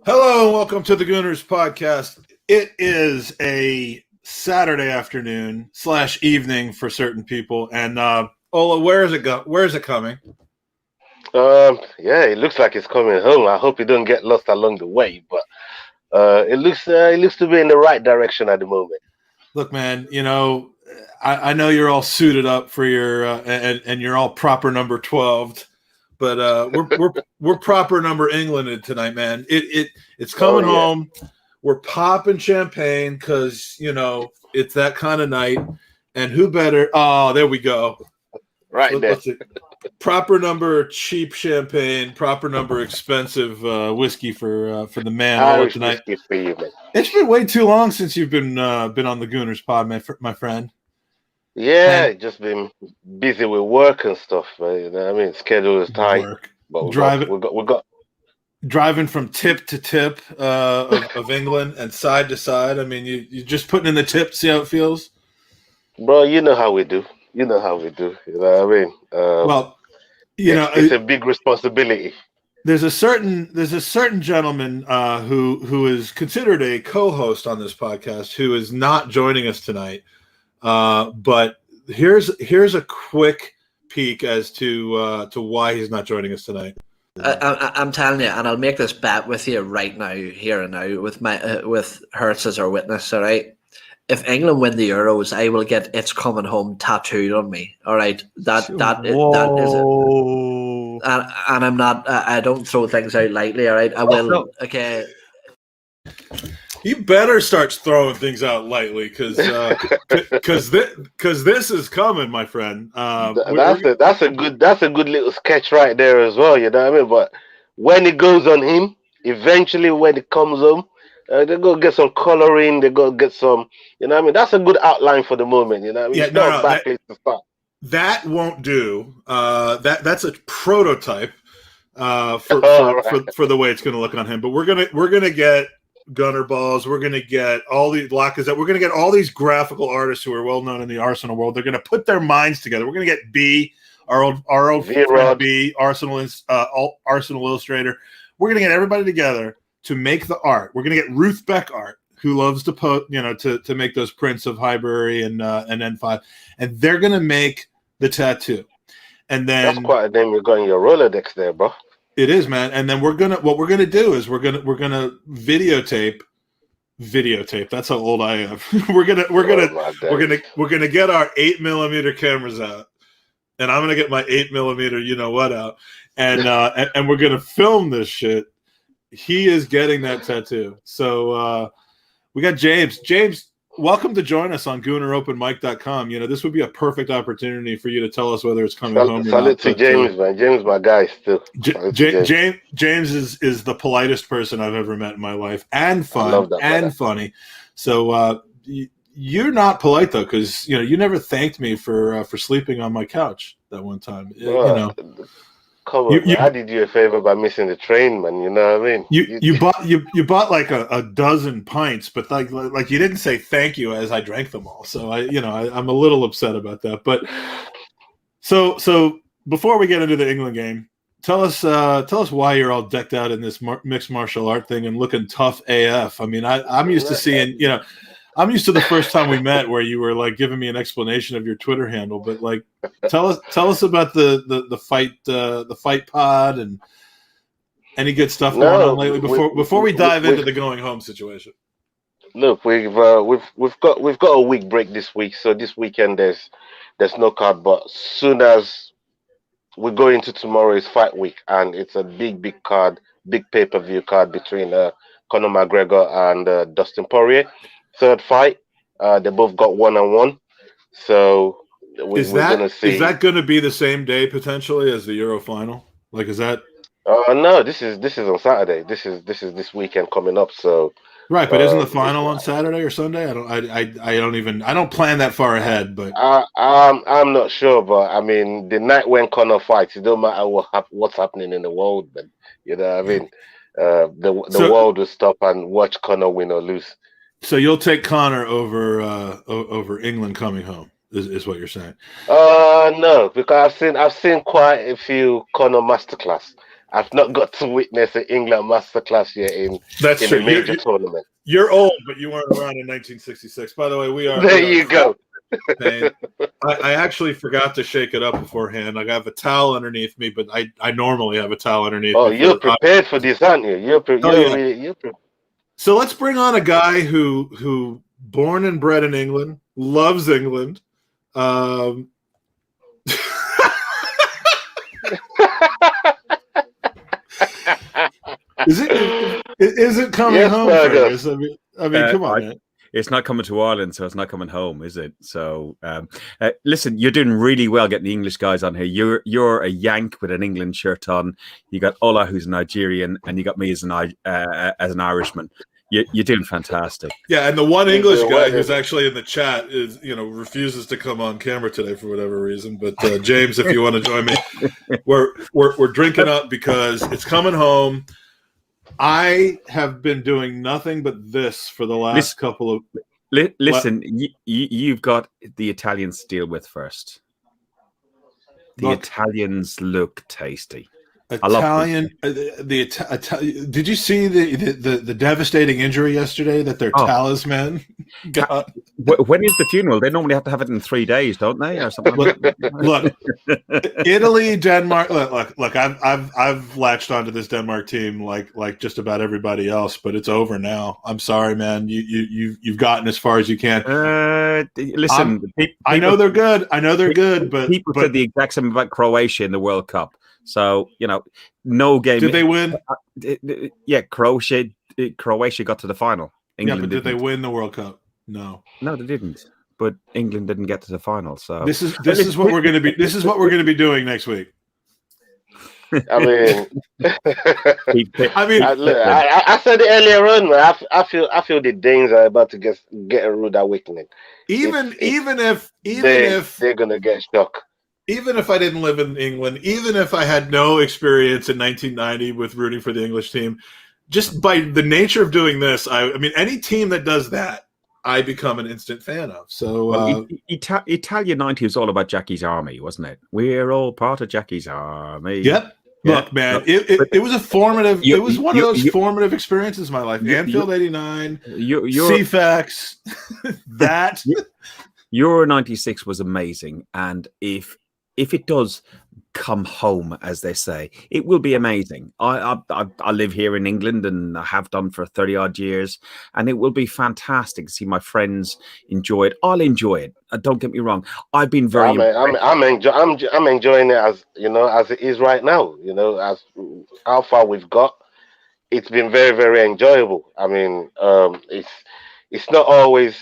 Hello and welcome to the Gooners podcast. It is a Saturday afternoon / evening for certain people. And Ola, where is it go? Where is it coming? Yeah, it looks like it's coming home. I hope you don't get lost along the way, but it looks to be in the right direction at the moment. Look, man, I know you're all suited up for your and you're all proper number 12, but we're proper number England tonight, man. It's coming home. We're popping champagne because it's that kind of night. And who better? Oh, there we go. Right there. Let's see. Proper number cheap champagne, proper number expensive whiskey for the man Irish tonight. whiskey for you, man. It's been way too long since you've been on the Gooners pod, my friend. Yeah, just been busy with work and stuff. Schedule is tight. But we got driving from tip to tip of England and side to side. I mean, you just putting in the tip, see how it feels. Bro, you know how we do. You know what I mean? It's a big responsibility. There's a certain gentleman who is considered a co-host on this podcast who is not joining us tonight. But here's a quick peek as to why he's not joining us tonight. I'm telling you, and I'll make this bet with you right now, here and now, with Herz as our witness. All right, if England win the Euros, I will get "It's Coming Home" tattooed on me. All right, that is it. And I'm not. I don't throw things out lightly. All right, I will. Okay. You better start throwing things out lightly because this is coming, my friend. That's a good little sketch right there as well. You know what I mean? But when it goes on him, eventually when it comes home, they go get some coloring. They go get some. You know what I mean? That's a good outline for the moment. You know what I mean? Yeah, that won't do. That's a prototype for the way it's going to look on him. But we're gonna get Gunner balls. We're going to get all these Lacazette. We're going to get all these graphical artists who are well known in the Arsenal world. They're going to put their minds together. We're going to get B, our old friend B, Arsenal Illustrator. We're going to get everybody together to make the art. We're going to get Ruth Beck art, who loves to to make those prints of Highbury and N5, and they're going to make the tattoo. And then that's quite a name you got in your Rolodex there, bro. It is, man. And then what we're gonna do is we're gonna videotape. That's how old I am. we're gonna get our 8mm cameras out, and I'm gonna get my 8mm you know what out, and and we're gonna film this shit. He is getting that tattoo. So we got James. James, welcome to join us on GoonerOpenMic.com. This would be a perfect opportunity for you to tell us whether it's coming home or not. Salute to James, man. James, my guy, still. James is the politest person I've ever met in my life, and funny. So you're not polite though, because you never thanked me for sleeping on my couch that one time. Come on, I did you a favor by missing the train, man. You know what I mean? You bought like a dozen pints, but like you didn't say thank you as I drank them all. So I'm a little upset about that. But so before we get into the England game, tell us why you're all decked out in this mixed martial art thing and looking tough AF. I mean, I'm used to seeing I'm used to the first time we met where you were like giving me an explanation of your Twitter handle, but like tell us about the fight pod and any good stuff going on lately before we dive into the going home situation. Look, we've got a week break this week, so this weekend there's no card, but soon as we go into tomorrow is fight week, and it's a big card, big pay-per-view card between Conor McGregor and Dustin Poirier. Third fight, they both got 1-on-1. So we're gonna see. Is that going to be the same day potentially as the Euro final? Like, is that? No, this is on Saturday. This is this weekend coming up. So right, but isn't the final on Saturday or Sunday? I don't plan that far ahead. But I'm not sure. But I mean, the night when Conor fights, it don't matter what's happening in the world. But you know what I mean. The world will stop and watch Conor win or lose. So you'll take Conor over England coming home, is what you're saying? No, because I've seen quite a few Conor masterclass, I've not got to witness an England masterclass yet in That's a major tournament. You're old, but you weren't around in 1966. By the way, we are. There you go. I actually forgot to shake it up beforehand. I have a towel underneath me, but I normally have a towel underneath. Oh, you're prepared for this, aren't you? You're prepared. So let's bring on a guy who born and bred in England, loves England. Is it coming home? Fergus? I mean, come on, man. It's not coming to Ireland, so it's not coming home, is it? So, listen, you're doing really well getting the English guys on here. You're a Yank with an England shirt on. You got Ola, who's Nigerian, and you got me as an Irishman. You're doing fantastic. Yeah, and the one English guy who's actually in the chat is, refuses to come on camera today for whatever reason. But James, if you want to join me, we're drinking up because it's coming home. I have been doing nothing but this for the last couple of. Listen, you've got the Italians to deal with first. Italians look tasty. Italian, did you see the devastating injury yesterday that their talisman got? When is the funeral? They normally have to have it in 3 days, don't they, or something? Look, Italy, Denmark. Look. I've latched onto this Denmark team like just about everybody else, but it's over now. I'm sorry, man. You've gotten as far as you can. Listen, I know they're good. But people said the exact same about Croatia in the World Cup. So, no game. Did they win? Yeah, Croatia got to the final. England did they win the World Cup? No, they didn't. But England didn't get to the final. So this is what we're going to be. This is what we're going to be doing next week. I mean, I said it earlier on, man. I feel the Danes are about to get a rude awakening. Even if they're going to get shocked. Even if I didn't live in England, even if I had no experience in 1990 with rooting for the English team, just by the nature of doing this, I mean, any team that does that, I become an instant fan of. So Italia 90 was all about Jackie's army, wasn't it? We're all part of Jackie's army. Yep. Yeah. Look, man, it was a formative. It was one of those formative experiences in my life. Anfield '89, CFAX, that Euro '96 was amazing, and if it does come home, as they say, it will be amazing. I live here in England and I have done for 30 odd years, and it will be fantastic to see my friends enjoy it. I'll enjoy it. Don't get me wrong. I've been very. I'm enjoying it as as it is right now. As how far we've got, it's been very, very enjoyable. I mean, it's not always.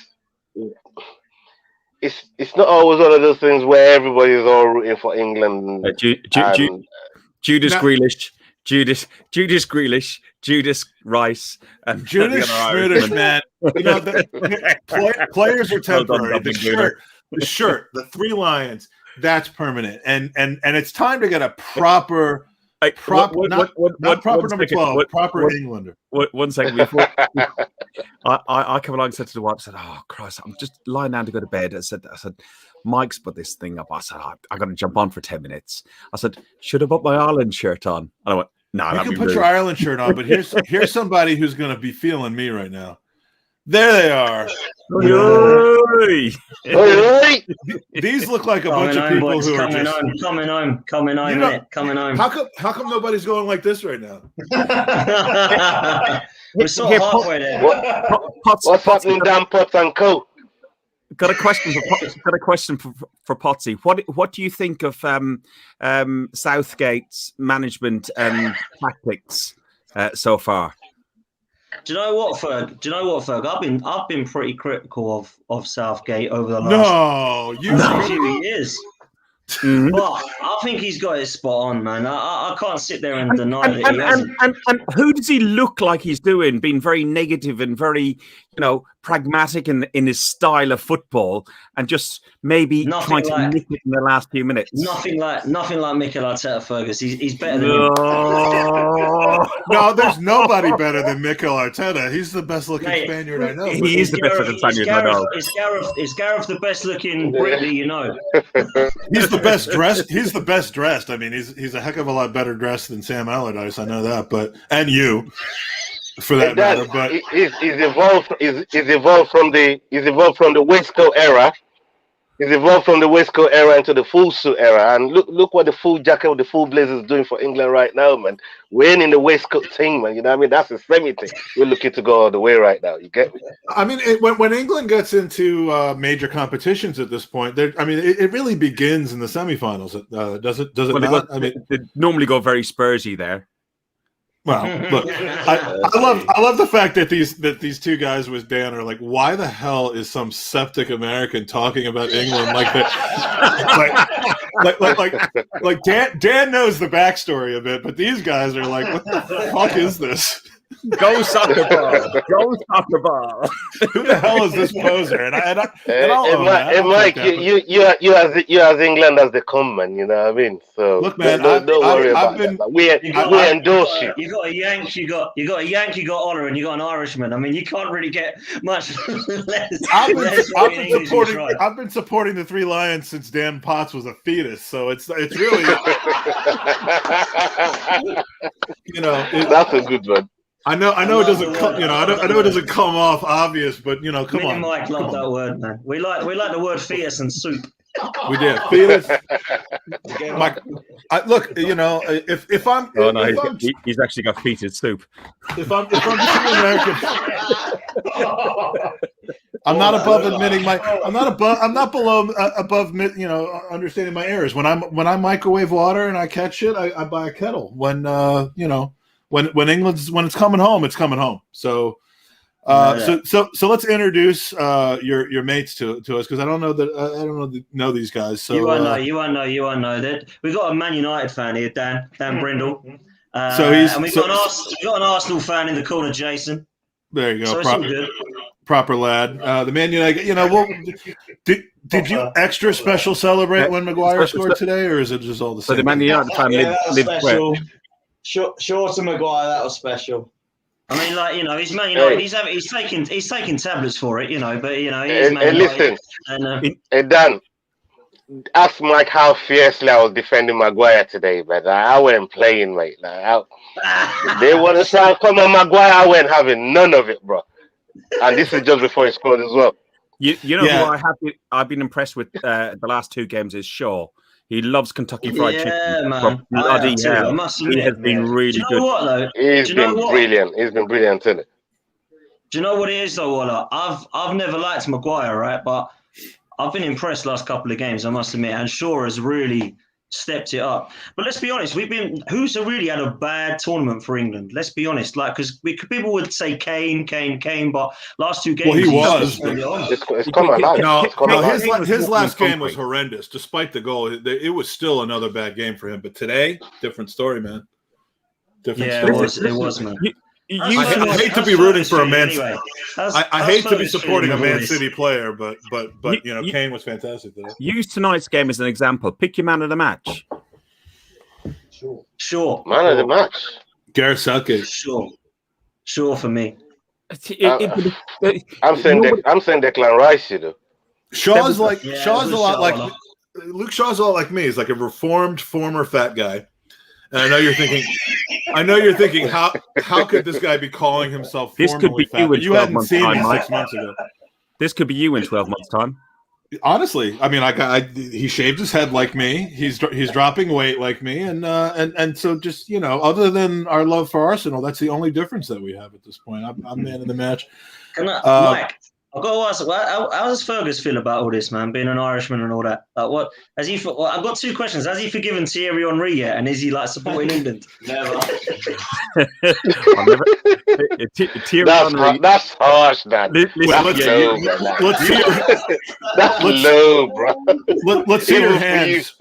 It's not always one of those things where everybody's all rooting for England. Judas Grealish, Judas Grealish, Judas Rice, and Judas Schroeder, man. Players are temporary. The shirt, the three lions, that's permanent. And it's time to get a proper. Not proper number 12, proper Englander. One second before I come along and said to the wife, I said, "Oh Christ, I'm just lying down to go to bed." I said, Mike's put this thing up. I said, I got to jump on for 10 minutes. I said, should I put my Ireland shirt on? And I went, no, you can put your Ireland shirt on, but here's somebody who's going to be feeling me right now. There they are. These look like a bunch of people who are just coming home. How come nobody's going like this right now? We're sort of halfway there. What's happening down Potts and Co? Got a question for Potsy. What do you think of Southgate's management and tactics so far? Do you know what, Ferg? I've been pretty critical of Southgate over the last few years. Mm-hmm. But I think he's got it spot on, man. I can't sit there and deny that he hasn't. And who does he look like he's doing? Being very negative and very, pragmatic in his style of football, and just maybe trying to nick it in the last few minutes. Nothing like Mikel Arteta, Fergus. He's better than him. No, there's nobody better than Mikel Arteta. He's the best looking Spaniard I know. He is the best looking Spaniard I know. Is Gareth the best looking Brit you know? He's the best dressed. He's the best dressed. I mean, he's a heck of a lot better dressed than Sam Allardyce. I know that, and you. For that matter, but he's evolved from the waistcoat era. He's evolved from the waistcoat era into the full suit era, and look what the full jacket with the full blazer is doing for England right now, man. We're in the waistcoat thing, man. You know what I mean? That's a semi thing. We're looking to go all the way right now. You get me? I mean, when England gets into major competitions at this point, it really begins in the semifinals. Does it not? They normally go very Spursy there. Well, look, I love the fact that these two guys with Dan are like, why the hell is some septic American talking about England like that? like Dan knows the backstory of it, but these guys are like, what the fuck is this? Go soccer ball! Go soccer ball! Who the hell is this poser? And Mike, you as England as they come, man. You know what I mean? So look, man, don't worry about that. We endorse you. You got a Yank, you got Ola, and you got an Irishman. I mean, you can't really get much less. I've been supporting the Three Lions since Dan Potts was a fetus, so it's really that's a good one. I know it doesn't come, I know it doesn't come off obvious, but come on. Mike love that word, man. We like the word fetus and soup. We did fetus. Mike, look, if I'm, he's actually got fetus soup. If I'm American, I'm not above admitting I'm not below above understanding my errors. When I microwave water and I catch it, I buy a kettle. When it's coming home, it's coming home. So so let's introduce your mates to us, because I don't know these guys. So you won't know that we got a Man United fan here, Dan Brindle. And we got an Arsenal fan in the corner, Jason. There you go. So it's all good. Proper lad. The Man United. Did you extra special celebrate when Maguire scored today, or is it just all the same? So the Man United fan lived where? Short of Maguire, that was special. I mean, he's Man United. He's taking tablets for it, but he's Man United. Listen, hey Dan, ask Mike how fiercely I was defending Maguire today, but I wasn't playing, mate. They want to say, "Come on, Maguire," I wasn't having none of it, bro. And this is just before he scored as well. Who I've been impressed with the last two games is Shaw. He loves Kentucky Fried Chicken. Man. Bloody hell. He has been really good. What, though? He's been brilliant. He's been brilliant, isn't it? Do you know what it is, though, Ola? I've never liked Maguire, right? But I've been impressed last couple of games, I must admit. And Shaw has really stepped it up. But let's be honest, who's really had a bad tournament for England? Let's be honest, because people would say Kane, but last two games. Well, he was. It's come alive. His last game was horrendous. Despite the goal, it was still another bad game for him. But today, different story, man. Different story. It was, man. I hate to be rooting for a Man. I hate to be supporting a Man City player, but Kane was fantastic today. Use tonight's game as an example. Pick your man of the match. Sure. Man of the match. Gareth Southgate. Sure for me. I'm saying Declan Rice, Shaw's a lot like Luke Shaw's a lot like me. He's like a reformed former fat guy. And I know you're thinking, how could this guy be calling himself formerly fat? But you hadn't seen me 6 months ago. This could be you in 12 months' time. Honestly, I mean, he shaved his head like me. He's dropping weight like me, and so just other than our love for Arsenal, that's the only difference that we have at this point. I'm man of the match. Mike, I've got to ask, how does Fergus feel about all this, man? Being an Irishman and all that. What has he? I've got two questions. Has he forgiven Thierry Henry yet? And is he supporting England? Never. Thierry Henry. That's harsh, man. Let's low, bro. Let's see your hands.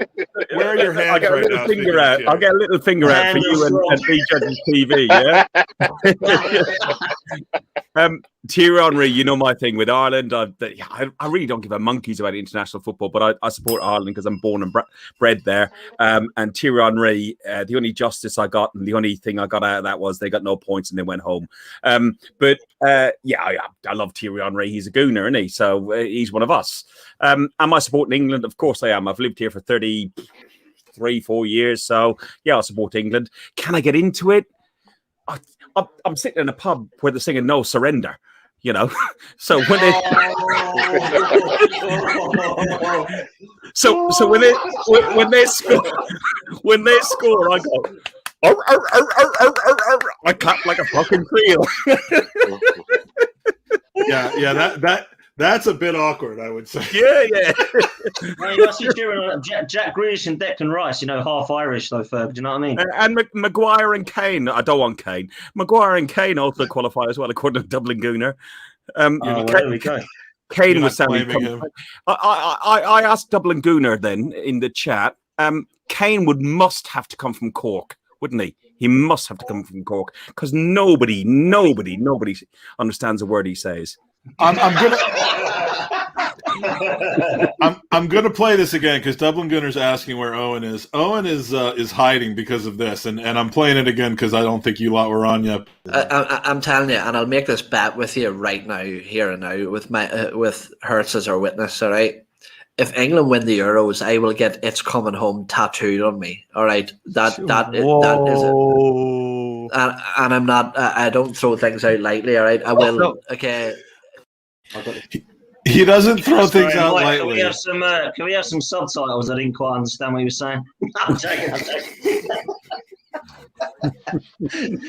Where are your hands? I'll get a little finger out for you and be judging TV. Yeah. Thierry Henry, you know my thing with Ireland. I really don't give a monkeys about international football, but I support Ireland because I'm born and bred there. And Thierry Henry, the only justice I got and the only thing I got out of that was they got no points and they went home. I love Thierry Henry. He's a Gooner, isn't he? So he's one of us. Am I supporting England? Of course I am. I've lived here for 33-4 years. So, yeah, I support England. Can I get into it? I'm sitting in a pub where they're singing "No Surrender," you know. So when they, so when they score, I go, "Arr, arr, arr, arr, arr, arr, arr." I clap like a fucking creel. Yeah, that's a bit awkward, I would say. Yeah. Well, you must be cheering on Jack Grealish and Declan Rice, half Irish though, Ferg. Do you know what I mean? And Maguire and Kane. I don't want Kane. Maguire and Kane also qualify as well, according to Dublin Gooner. There we go. Kane was sounding. I asked Dublin Gooner then in the chat. Kane must have to come from Cork, wouldn't he? He must have to come from Cork because nobody understands a word he says. I'm gonna play this again because Dublin Gunner's asking where Owen is. Owen is hiding because of this, and I'm playing it again because I don't think you lot were on yet. I'm telling you, and I'll make this bet with you right now, here and now, with Herz as our witness. All right, if England win the Euros, I will get "It's Coming Home" tattooed on me. All right, that is it. And I'm not. I don't throw things out lightly. All right, I will. Okay. He doesn't throw things out lightly. Can we have some subtitles? I didn't quite understand what you were saying. I'm joking.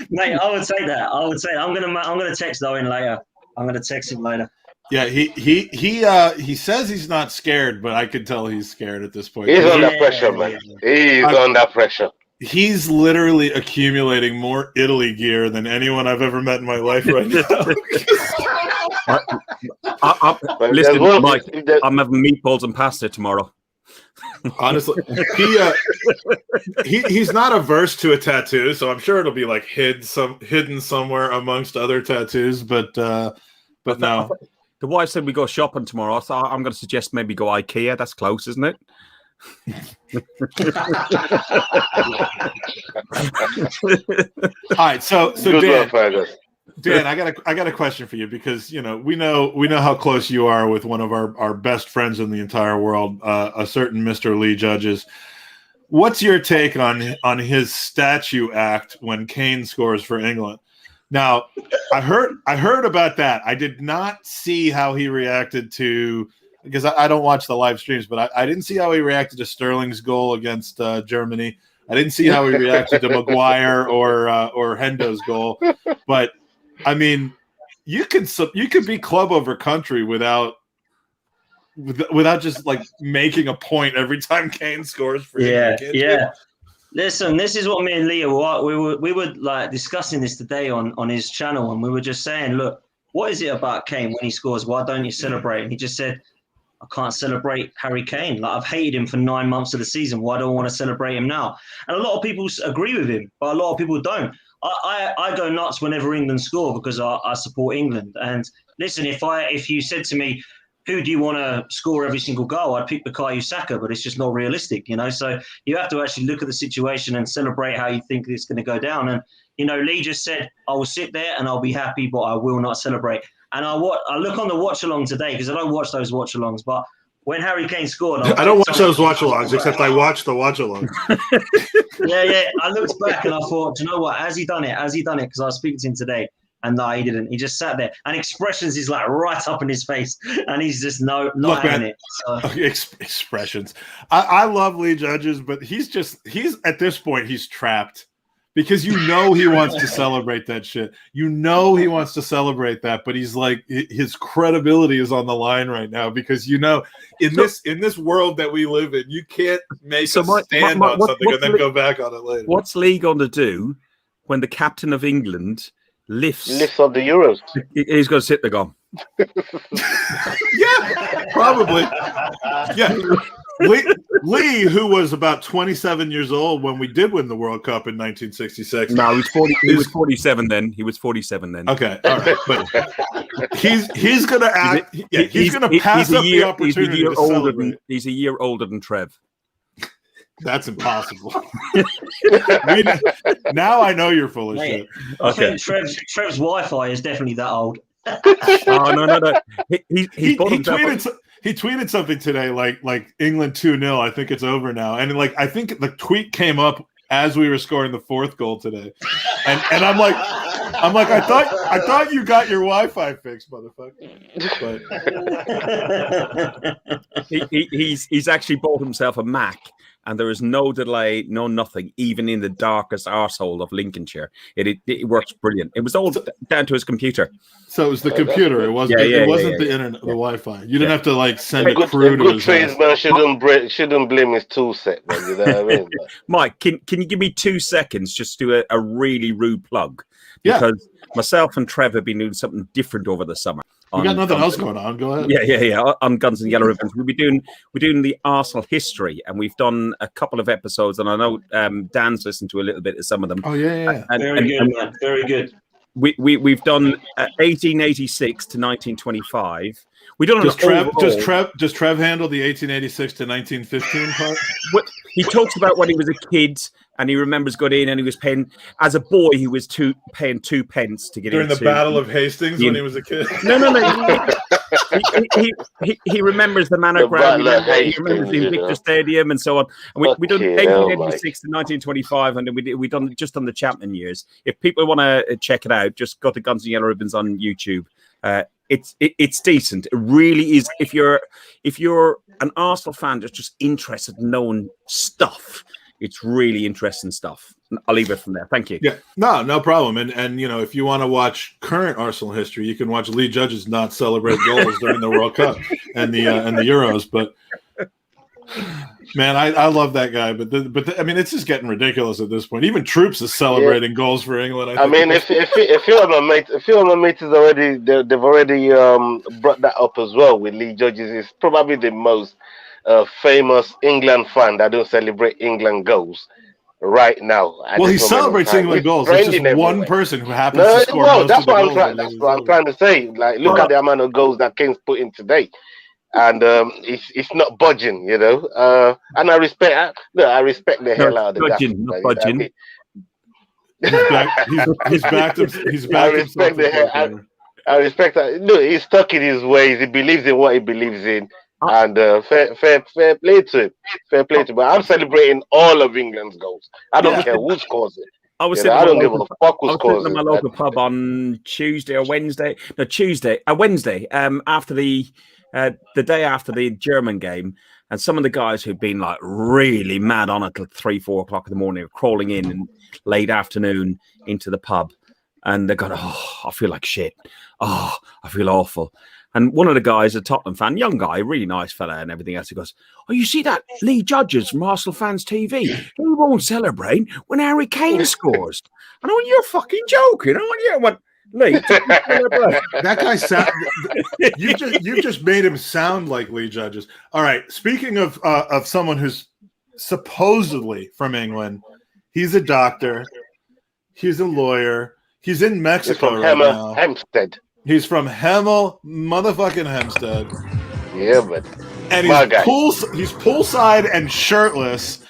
Mate, I would say that. I'm gonna text Owen later. I'm gonna text him later. Yeah, he says he's not scared, but I could tell he's scared at this point. He's under pressure, man. He's under pressure. He's literally accumulating more Italy gear than anyone I've ever met in my life right now. Listen, Mike, I'm having meatballs and pasta tomorrow. Honestly, he's not averse to a tattoo, so I'm sure it'll be like hidden somewhere amongst other tattoos. But no. The wife said we go shopping tomorrow, so I'm going to suggest maybe go IKEA. That's close, isn't it? All right, so Dan, I got a question for you because we know how close you are with one of our best friends in the entire world, a certain Mr. Lee Judges. What's your take on his statue act when Kane scores for England? Now, I heard about that. I did not see how he reacted to, because I don't watch the live streams, but I didn't see how he reacted to Sterling's goal against Germany. I didn't see how he reacted to Maguire or Hendo's goal. But I mean, you could be club over country without just like making a point every time Kane scores for you. Yeah. Listen, this is what me and Leah we were like discussing this today on his channel, and we were just saying, look, what is it about Kane when he scores? Why don't you celebrate? And he just said, I can't celebrate Harry Kane. Like, I've hated him for 9 months of the season. Why do I want to celebrate him now? And a lot of people agree with him, but a lot of people don't. I go nuts whenever England score because I support England. And listen, if you said to me, who do you want to score every single goal? I'd pick Bukayo Saka, but it's just not realistic, So you have to actually look at the situation and celebrate how you think it's going to go down. And, Lee just said, I will sit there and I'll be happy, but I will not celebrate. And I look on the watch-along today because I don't watch those watch-alongs, but when Harry Kane scored... I don't watch those watch-alongs, except I watch the watch-alongs. Yeah. I looked back and I thought, do you know what? Has he done it? Because I was speaking to him today. And no, he didn't. He just sat there. And expressions is like right up in his face. And he's just not having it. So. Expressions. I love Lee Judges, but he's at this point, he's trapped. Because he wants to celebrate that shit. He wants to celebrate that, but he's like, his credibility is on the line right now because in this world that we live in, you can't make a stand on something and then go back on it later. What's Lee going to do when the captain of England lifts up the Euros? He's going to sit there going. Yeah, probably. Yeah. Lee, who was about 27 years old when we did win the World Cup in 1966. No, he was 40. He was 47 then. He was 47 then. Okay, all right, but he's going to act. He's going to pass up the opportunity to celebrate. He's a year older than Trev. That's impossible. Now I know you're full of shit. I think Trev's Wi-Fi is definitely that old. Oh no! He tweeted something today like England 2-0. I think it's over now, and I think the tweet came up as we were scoring the fourth goal today, and I'm like I thought you got your Wi-Fi fixed, motherfucker. But he's actually bought himself a Mac. And there is no delay, no nothing, even in the darkest arsehole of Lincolnshire. It works brilliant. It was all down to his computer. So it was the computer. It wasn't. It wasn't the internet, the Wi-Fi. You didn't have to send a crew to his house. Tradesman shouldn't blame his tool set. Man, you know what I mean? Mike, can you give me 2 seconds just to do a really rude plug? Because myself and Trev have been doing something different over the summer. We got nothing else going on. Go ahead. Yeah. On Guns and Yellow Ribbons, we're doing the Arsenal history, and we've done a couple of episodes. And I know Dan's listened to a little bit of some of them. Oh yeah. Very good, man. Very good. We've done 1886 to 1925. We don't. Does Trev handle the 1886 to 1915 part? He talks about when he was a kid. And he remembers going in and he was paying, as a boy, he was paying 2 pence to get during into the Battle of Hastings when he was a kid. No. He remembers the Manor Ground. He remembers the Invictus Stadium and so on. And we done 1886 to 1925, and we done just on the Chapman years. If people want to check it out, just go to Guns and Yellow Ribbons on YouTube. It's decent. It really is. If you're an Arsenal fan that's just interested in knowing stuff. It's really interesting stuff. I'll leave it from there. Thank you. Yeah, no problem. And if you want to watch current Arsenal history, you can watch Lee Judges not celebrate goals during the World Cup and the Euros. But man, I love that guy. But I mean, it's just getting ridiculous at this point. Even Troops is celebrating goals for England. I mean, if my mate is already, they've already brought that up as well with Lee Judges. Is probably the most famous England fan that don't celebrate England goals right now. Well, he celebrates England goals. It's just one person who happens to score most that's of the goals. That's what I'm trying to say. Look at the amount of goals that Kane's put in today, and it's not budging, And I respect the hell out of the guy. Not budging. He's backed himself. I respect that. No, he's stuck in his ways. He believes in what he believes in. And fair play to him. Fair play to him. But I'm celebrating all of England's goals. I don't care who scores it. I don't give a fuck who scores it. I was sitting at my local pub on Tuesday or Wednesday. No, Wednesday. After the day after the German game, and some of the guys who'd been really mad on it till 3-4 o'clock in the morning, are crawling in late afternoon into the pub, and they're going, "Oh, I feel like shit. Oh, I feel awful." And one of the guys, a Tottenham fan, young guy, really nice fella and everything else, he goes, "Oh, you see that Lee Judges from Arsenal Fans TV? He won't celebrate when Harry Kane scores." And I went, "You're fucking joking, aren't you?" I went, "Lee, that guy sound. You just made him sound like Lee Judges." All right. Speaking of someone who's supposedly from England, he's a doctor. He's a lawyer. He's in Mexico right now. Hempstead. He's from motherfucking Hempstead. Yeah, but and he's poolside and shirtless.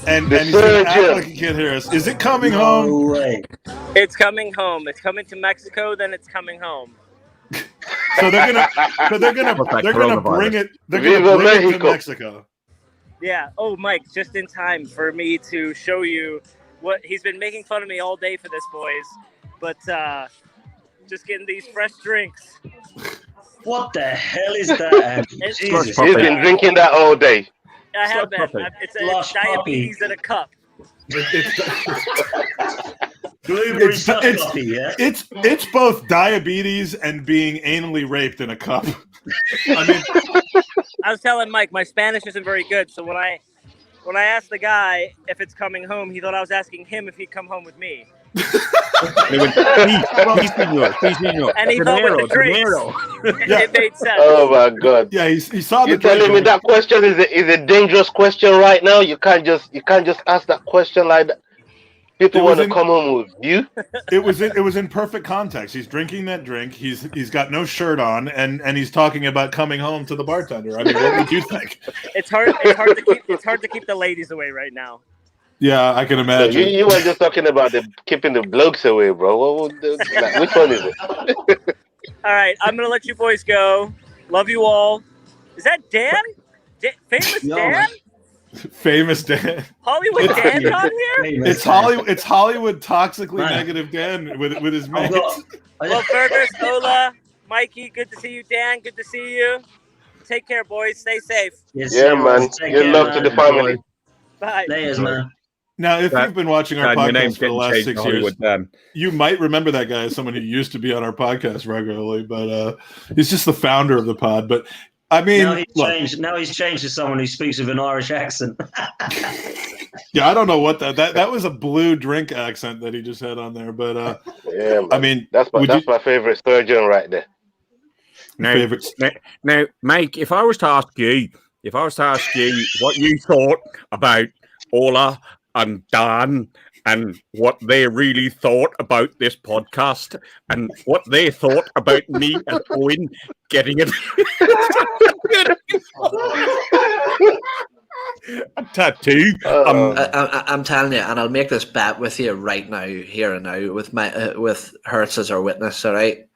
And he's gonna act like he can't hear us. Is it coming home? Way. It's coming home. It's coming to Mexico, then it's coming home. So they're gonna bring it to Mexico. Yeah. Oh, Mike, just in time for me to show you what he's been making fun of me all day for this, boys. But just getting these fresh drinks. What the hell is that? He's been drinking that all day. I have been. It's diabetes in a cup. It's both diabetes and being anally raped in a cup. I mean, I was telling Mike my Spanish isn't very good, so when I asked the guy if it's coming home, he thought I was asking him if he'd come home with me. And he went, sí, señor. And he thought with the drinks, it made sense. Oh my God! Yeah, he saw the You're telling me that question is a dangerous question right now? You can't just ask that question like that. People want to come home with you. It was in perfect context. He's drinking that drink. He's got no shirt on, and he's talking about coming home to the bartender. I mean, what would you think? It's hard to keep the ladies away right now. Yeah, I can imagine. You were just talking about keeping the blokes away, bro. Which one is it? All right, I'm gonna let you boys go. Love you all. Is that Dan? Famous Dan? Famous Dan. Hollywood Dan on here? It's Hollywood toxically negative Dan with his mates. Well, Fergus, Ola, Mikey, good to see you. Dan, good to see you. Take care, boys. Stay safe. Yes, yeah, man. Good luck to the family. Bye. Layers, man. Now, if you've been watching our podcast for the last 6 years, Dan. You might remember that guy as someone who used to be on our podcast regularly, but he's just the founder of the pod. But I mean, now he's changed to someone who speaks with an Irish accent. Yeah, I don't know what that was a blue drink accent that he just had on there, but yeah, man. I mean, that's my favorite surgeon right there. Now, Mike, if I was to ask you what you thought about Ola and Dan and what they really thought about this podcast and what they thought about me and Owen getting it. A tattoo. I'm telling you, and I'll make this bet with you right now, here and now, with Herz as our witness. All right,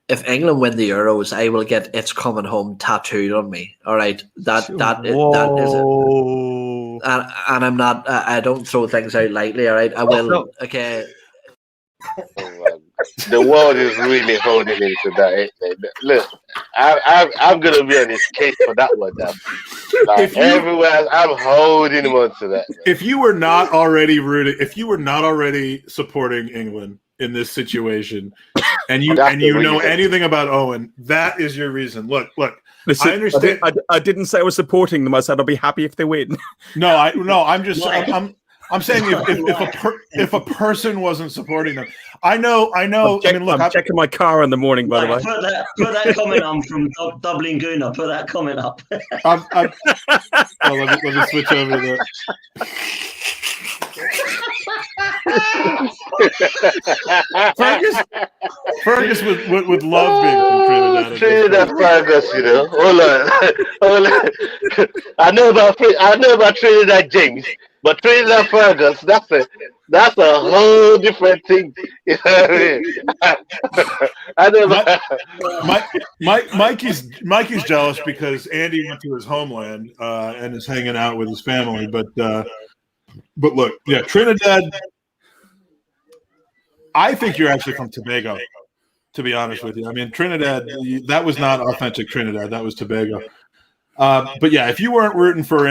if England win the Euros, I will get "It's Coming Home" tattooed on me. All right, that is it. And I'm not. I don't throw things out lightly. All right, I will. Okay. The world is really holding into that. Look, I'm gonna be on his case for that one. Like everywhere, I'm holding him onto that. If you were not already supporting England in this situation, and you know anything about Owen, that is your reason. Look. Listen, I understand. I didn't say I was supporting them. I said I'll be happy if they win. I'm saying if a person wasn't supporting them, I know. I'm checking my car in the morning. By the way, put that comment on from Dublin Gooner. Put that comment up. Let me switch over to that. Fergus would love being from Trinidad Fergus, you know. Hold on. I know about Trinidad James, but Trinidad Fergus, that's a whole different thing. You know what I mean? Mikey's jealous because Andy went to his homeland and is hanging out with his family, but look, yeah, Trinidad. I think you're actually from Tobago, to be honest with you. I mean, Trinidad, that was not authentic Trinidad. That was Tobago. But yeah, if you weren't rooting for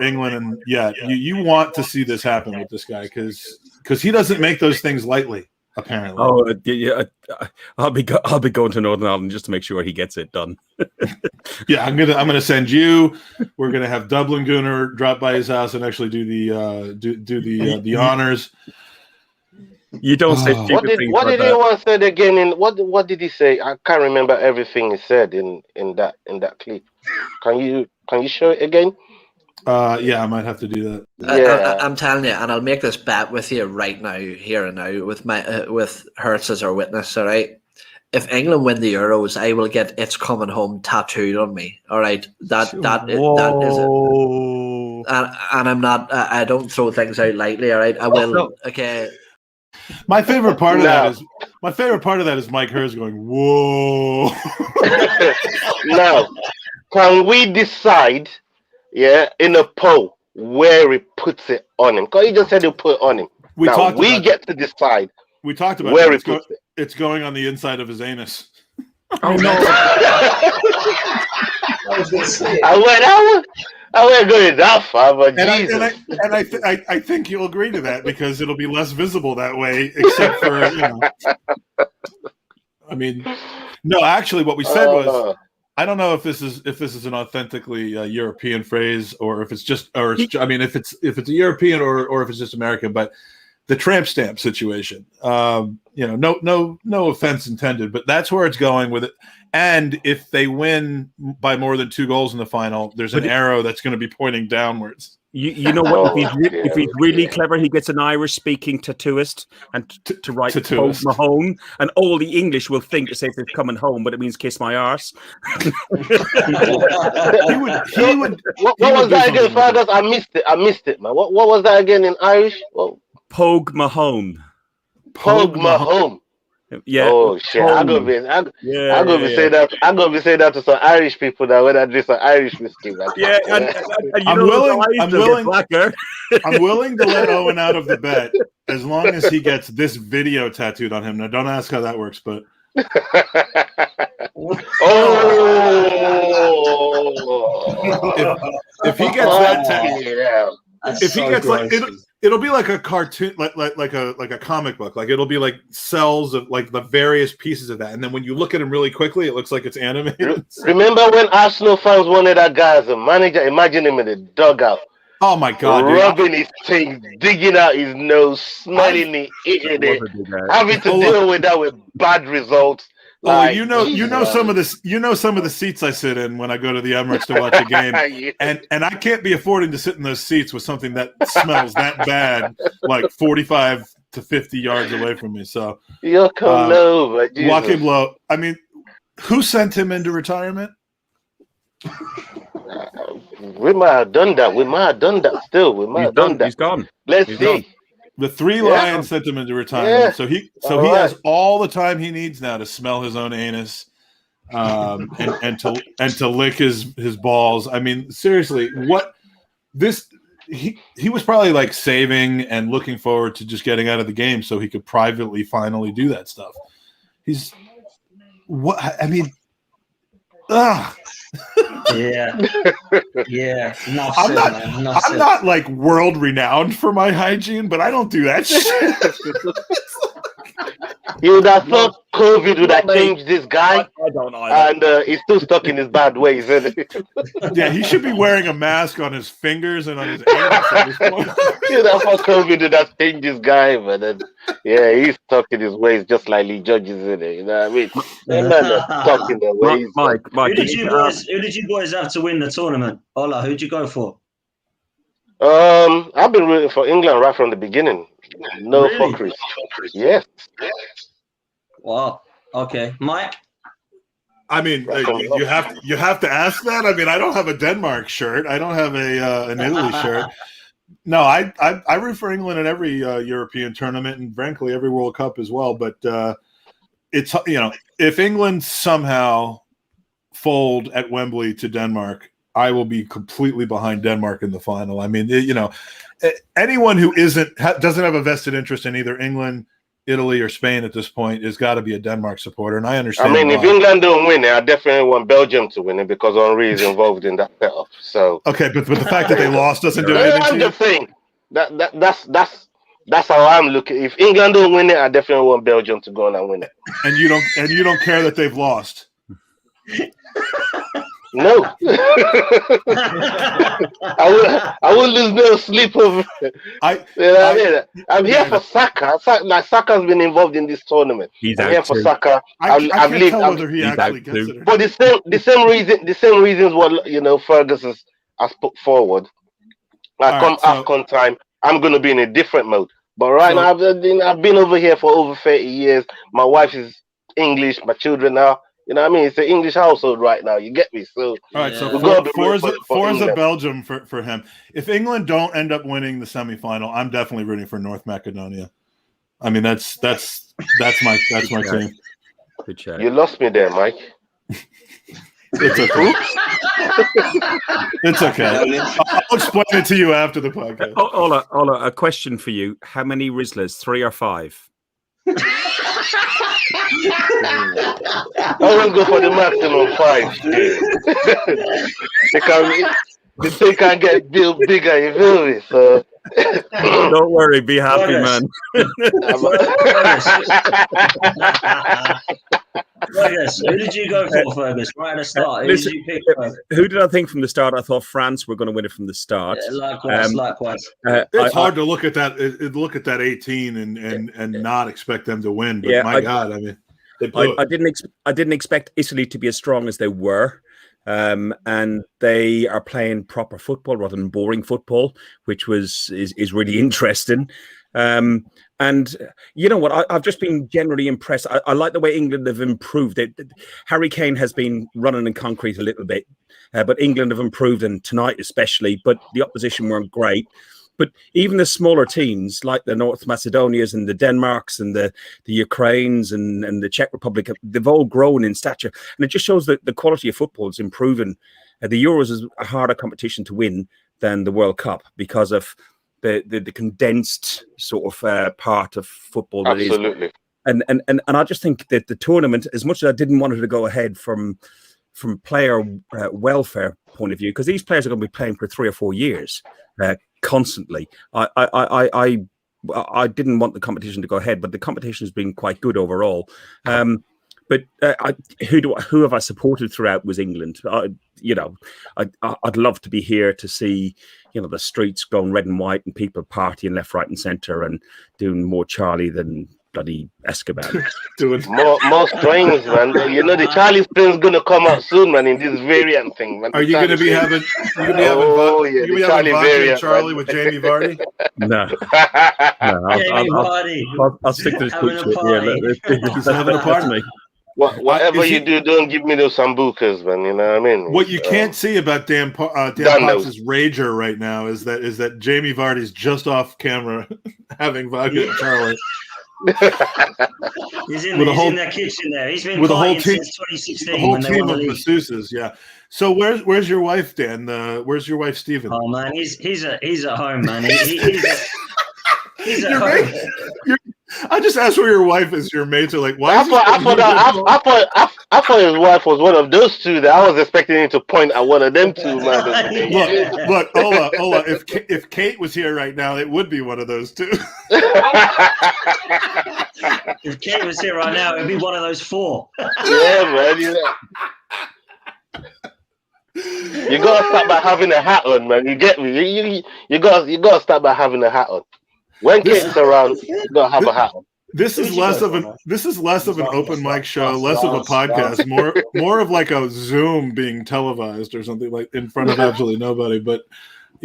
England, and you want to see this happen with this guy because he doesn't make those things lightly. Apparently. Oh yeah, I'll be going to Northern Ireland just to make sure he gets it done. Yeah, I'm gonna send you. We're gonna have Dublin Gooner drop by his house and actually do the honors. You don't say stupid things. What did he once said again? What did he say? I can't remember everything he said in that clip. Can you show it again? Yeah, I might have to do that. Yeah. I'm telling you, and I'll make this bet with you right now, here and now, with Herz as our witness. All right, if England win the Euros, I will get "It's Coming Home" tattooed on me. All right, that is it. And I'm not. I don't throw things out lightly. All right, I will. No. Okay. My favorite part of that is Mike Herz going, "Whoa!" Now, can we decide? Yeah, in a poll where he puts it on him. Because he just said he'll put it on him. We get to decide. We talked about where he puts it. It's going on the inside of his anus. Oh no! I wouldn't go that far, but Jesus. I think you'll agree to that because it'll be less visible that way, except for I mean, no. Actually, what we said was. I don't know if this is an authentically European phrase or if it's just if it's a European or if it's just American. But the tramp stamp situation. No offense intended, but that's where it's going with it. And if they win by more than 2 goals in the final, there's an arrow that's going to be pointing downwards. You know what? If he's really clever, he gets an Irish-speaking tattooist and to write Pogue Mahone, and all the English will think to say if they're coming home, but it means kiss my arse. What was that again, Fergus? I missed it, man. What was that again in Irish? Pogue Mahone. Pogue Mahone. Yeah. Oh shit! I'm gonna be saying that to some Irish people that when I drink some Irish whiskey. Man. Yeah, and I'm willing to let Owen out of the bet as long as he gets this video tattooed on him. Now, don't ask how that works, but if he gets that tattooed. If he gets it'll be like a cartoon, like a comic book. Like it'll be like cells of like the various pieces of that, and then when you look at him really quickly, it looks like it's animated. Remember when Arsenal fans wanted that guy as a manager? Imagine him in the dugout. Oh my God! Rubbing his teeth, digging out his nose, smelling it, eating it, having to deal with that with bad results. Like, you know some of the seats I sit in when I go to the Emirates to watch a game, and I can't be affording to sit in those seats with something that smells that bad, like 45 to 50 yards away from me. So you're coming over, walking low. I mean, who sent him into retirement? We might have done that. Still. We might have done that. He's gone. Let's see. Gone. The 3 Lions sent him into retirement, so he has all the time he needs now to smell his own anus, and to lick his balls. I mean, seriously, he was probably like saving and looking forward to just getting out of the game so he could privately finally do that stuff. Yeah. I'm not like world renowned for my hygiene, but I don't do that shit. You would have thought COVID would have changed this guy. I don't. And he's still stuck in his bad ways, isn't he? Yeah, he should be wearing a mask on his fingers and on his anus at this point. You would have thought COVID would have changed this guy, but then, he's stuck in his ways just like Lee Judges, isn't it? You know what I mean? They're not stuck in their ways. Mike, who did you boys have to win the tournament? Ola, who'd you go for? I've been rooting for England right from the beginning. No fuckery. Yes. Wow. Okay, Mike. I mean, you have to ask that. I mean, I don't have a Denmark shirt. I don't have an Italy shirt. No, I root for England in every European tournament and frankly every World Cup as well. But it's if England somehow fold at Wembley to Denmark, I will be completely behind Denmark in the final. I mean, anyone who doesn't have a vested interest in either England, Italy, or Spain at this point has got to be a Denmark supporter, and I understand. I mean, if England don't win it, I definitely want Belgium to win it because Henry is involved in that setup. So okay, but the fact that they lost doesn't do anything. I'm just saying that's how I'm looking. If England don't win it, I definitely want Belgium to go on and win it. And you don't care that they've lost. No, I will lose no sleep over it. I'm here for Saka. Like Saka's been involved in this tournament. I'm here for Saka. I can't tell whether he actually gets it. But the same reasons what Fergus has put forward. Like AFCON time, I'm going to be in a different mode. But right now, I've been over here for over 30 years. My wife is English. My children are. You know what I mean? It's an English household right now. You get me? So, all right. So Forza Belgium for him. If England don't end up winning the semifinal, I'm definitely rooting for North Macedonia. I mean, that's my team. Good chat. You lost me there, Mike. It's okay. It's okay. I'll explain it to you after the podcast. Ola, a question for you. How many Rizzlers? 3 or 5? I will go for the maximum 5. The thing can get built bigger, you feel me? So don't worry, be happy, man. Fergus, who did you go for, Fergus? Right at the start, who did you pick? Who did I think from the start? I thought France were going to win it from the start. Yeah, likewise. It's hard to look at that 18 and not expect them to win. But my God, I mean, I didn't expect Italy to be as strong as they were. And they are playing proper football rather than boring football, which is really interesting. And you know what? I've just been generally impressed. I like the way England have improved. Harry Kane has been running in concrete a little bit, but England have improved, and tonight especially. But the opposition weren't great. But even the smaller teams like the North Macedonians and the Denmarks and the Ukraines and the Czech Republic, they've all grown in stature. And it just shows that the quality of football is improving. The Euros is a harder competition to win than the World Cup because of the condensed sort of part of football. Absolutely. That is. And I just think that the tournament, as much as I didn't want it to go ahead from player welfare point of view, because these players are going to be playing for 3 or 4 years constantly. I didn't want the competition to go ahead, but the competition has been quite good overall. But who have I supported throughout was England. I'd love to be here to see, the streets going red and white and people partying left, right, and centre and doing more Charlie than bloody Escobar. Doing more strings, man. The Charlie Spring's gonna come out soon, man. In this variant thing, man. Are you gonna be having? The Charlie variant, Charlie, with Jamie Vardy? No. I'll stick to the picture. He's having a party. Whatever you do, don't give me those sambucas, man. You know what I mean? What you can't see about Dan Pops' rager right now is that Jamie Vardy's just off camera having vodka and Charlie. He's in that kitchen there. He's been with since 2016. The whole team of masseuses, yeah. So where's your wife, Dan? Where's your wife, Stephen? Oh man, he's at home, man. He's at home. I just asked where your wife is. Your mates are like, why? I thought his wife was one of those two. That I was expecting him to point at one of them two. Man. Look, Ola. If Kate was here right now, it would be one of those two. If Kate was here right now, it'd be one of those 4. Yeah, man. You gotta start by having a hat on, man. You get me? You gotta start by having a hat on. When Kate's around, you gotta have a hat on. This is less of an open mic show, less of a podcast, more of like a Zoom being televised or something, like in front of absolutely nobody. But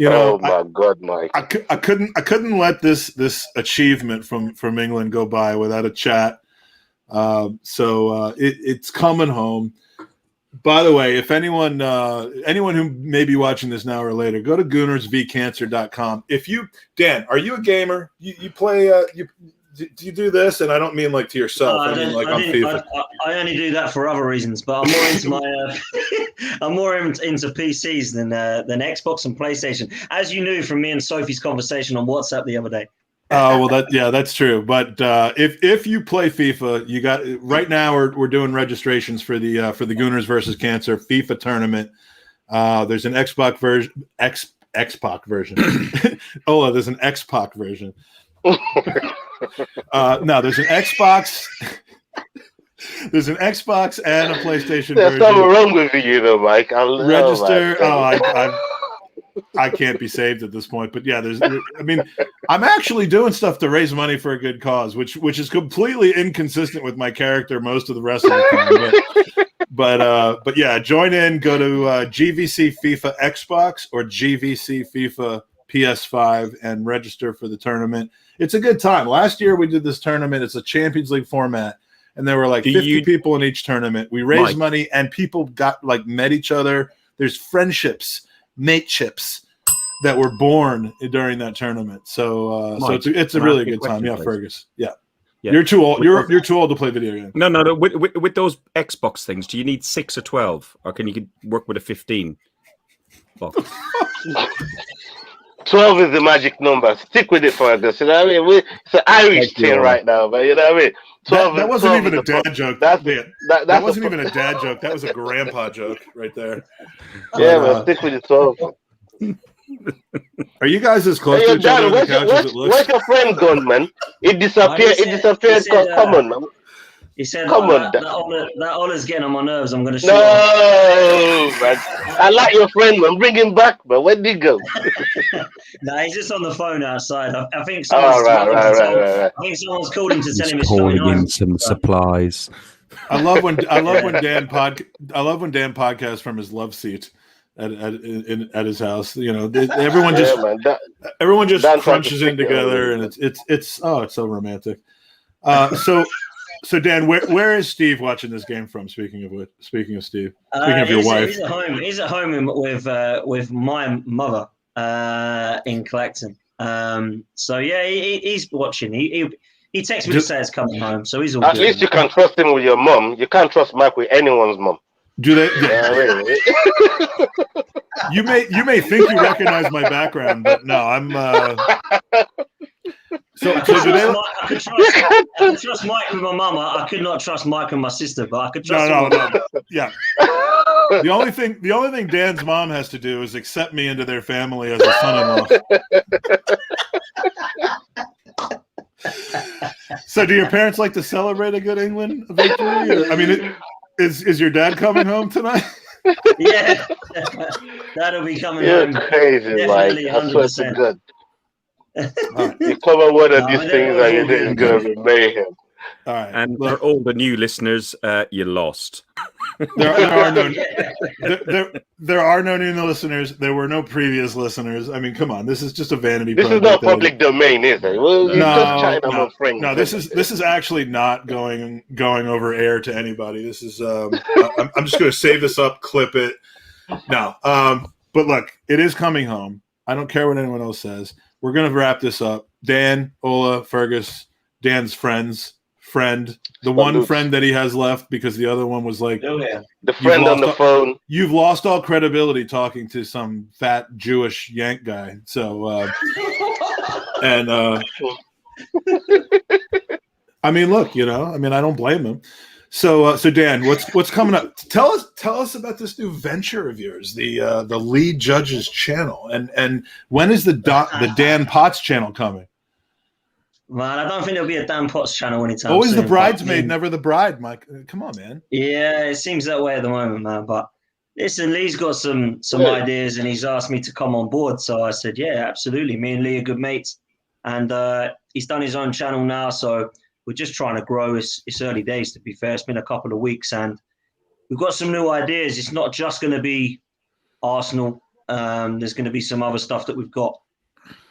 oh my God, Mike, I couldn't let this achievement from England go by without a chat. So it's coming home. By the way, if anyone who may be watching this now or later, go to goonersvcancer.com. Dan, are you a gamer? You play? Do you do this? And I don't mean like to yourself. I mean like on FIFA. I only do that for other reasons, but I'm more into I'm more into PCs than Xbox and PlayStation, as you knew from me and Sophie's conversation on WhatsApp the other day. Oh well, that's true. But if you play FIFA, you got right now. We're doing registrations for the Gooners versus Cancer FIFA tournament. There's an Xbox version. X-Pac version. Oh, there's an X-Pac version. No, there's an Xbox. There's an Xbox and a PlayStation version. There's something wrong with you, Mike. Register. I can't be saved at this point, but yeah, I'm actually doing stuff to raise money for a good cause, which is completely inconsistent with my character most of the rest of the time. But yeah, join in. Go to GVC FIFA Xbox or GVC FIFA PS5 and register for the tournament. It's a good time. Last year we did this tournament. It's a Champions League format, and there were like 50 people in each tournament. We raised money, and people got met each other. There's friendships, mateships that were born during that tournament. So it's a really good time. Yeah, please. Fergus. Yeah. You're too old. You're too old to play video games. No. With those Xbox things, do you need 6 or 12, or can you work with a 15 box? 12 is the magic number. Stick with it, Fergus. You know what I mean? It's an Irish thing right now, but you know what I mean? 12 that wasn't even a dad joke. That wasn't even a dad joke. That was a grandpa joke right there. Yeah, man. Stick with the 12. Are you guys as close to each other on the couch as it looks? Where's your friend gone, man? It disappeared. Come on, man. He said, Come on, that Ola's getting on my nerves. I'm going to shoot no, man. I like your friend, man. Bring him back, man. Where'd he go? No, he's just on the phone outside. I think someone's Right. I think someone's called him to tell him it's coming calling in home. some supplies. I love when Dan podcasts from his love seat at his house. You know, everyone just crunches in together, and it's so romantic. So Dan, where is Steve watching this game from? Speaking of Steve, speaking of your wife, he's at home with my mother in Clacton. So yeah, he's watching. He texts me to say it's coming home, so he's all At good. least you can trust him with your mom. You can't trust Mike with anyone's mom. Do they? You may think you recognize my background, but no, I'm. So do they? I could trust Mike with my mama. I could not trust Mike and my sister, but I could trust. No. Yeah. The only thing Dan's mom has to do is accept me into their family as a son-in-law. So, do your parents like to celebrate a good England victory? I mean, is your dad coming home tonight? Yeah, that'll be coming You're home. crazy, Mike. I swear to God. You come on one of these things and it's going to be mayhem. All right. And for all the new listeners, you lost. There are no new listeners. There were no previous listeners. I mean, come on. This is just a vanity This is not public domain, is it? Well, no. This is actually not going over air to anybody. This is. I'm just going to save this up, clip it. No. But look, it is coming home. I don't care what anyone else says. We're going to wrap this up. Dan, Ola, Fergus, Dan's friend, the one friend that he has left because the other one was like the friend on the phone. You've lost all credibility talking to some fat Jewish Yank guy. So, I mean, look, I don't blame him. So Dan, what's coming up? Tell us about this new venture of yours, the Lee Judges channel, and when is the Dan Potts channel coming? Man, I don't think there'll be a Dan Potts channel anytime Always soon. The bridesmaid, never the bride, Mike. Come on, man. Yeah, it seems that way at the moment, man. But listen, Lee's got some ideas, and he's asked me to come on board. So I said, yeah, absolutely. Me and Lee are good mates, and he's done his own channel now. So we're just trying to grow. It's early days, to be fair. It's been a couple of weeks, and we've got some new ideas. It's not just going to be Arsenal. There's going to be some other stuff that we've got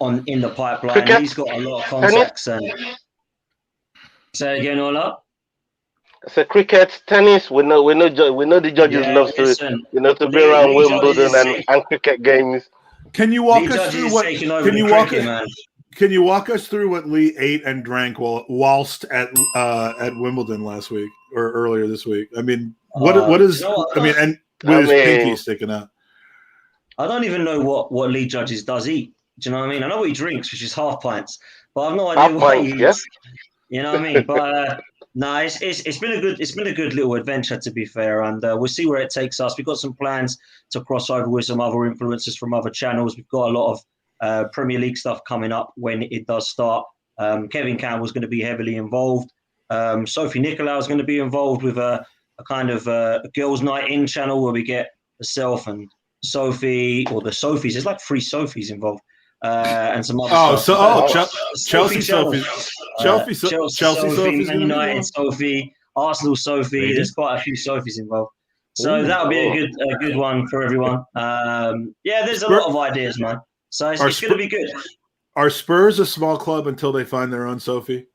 in the pipeline. Cricket. He's got a lot of contacts. And say again, Ola. So cricket, tennis. We know the judges love to be around Wimbledon and cricket games. Can you walk us through what? Can you walk us through what Lee ate and drank whilst at Wimbledon last week or earlier this week? I mean, what is? And with his pinky sticking out. I don't even know what Lee Judges does eat. Do you know what I mean? I know what he drinks, which is half pints, but I've no idea what he eats. Yes. You know what I mean? But no, it's been a good little adventure, to be fair, and we'll see where it takes us. We've got some plans to cross over with some other influencers from other channels. We've got a lot of Premier League stuff coming up when it does start. Kevin Campbell's going to be heavily involved. Sophie Nicolau is going to be involved with a kind of a girls' night in channel where we get herself and Sophie, or the Sophies. There's like 3 Sophies involved. And some other stuff. Chelsea Sophie, Man United Sophie, Arsenal Sophie. Really? There's quite a few Sophies involved, so that'll be a good one for everyone. There's a lot of ideas, man. So it's going to be good. Are Spurs a small club until they find their own Sophie?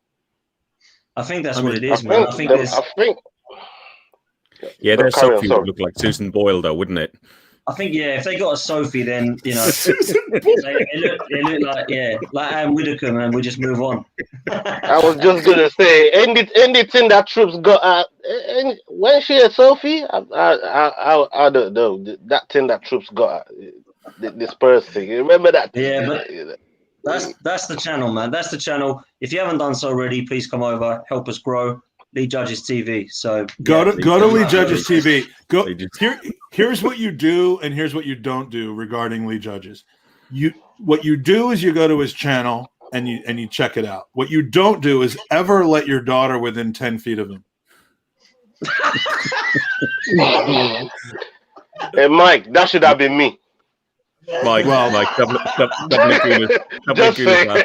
I think that's what it is, man. I think. Yeah, their Sophie would look like Susan Boyle, though, wouldn't it? I think, if they got a Sophie, then, they look like Anne Whitaker, man. We just move on. I was just going to say, anything that Troops got, when she a Sophie, I don't know. That thing that Troops got, the Spurs thing. You remember that? Yeah, but that's the channel, man. That's the channel. If you haven't done so already, please come over, help us grow. Lee Judges TV. So go to Lee Judges TV. Here's what you do and here's what you don't do regarding Lee Judges. What you do is you go to his channel and you check it out. What you don't do is ever let your daughter within 10 feet of him. Hey, Mike, that should have been me. Mike, double Gooners. Just saying.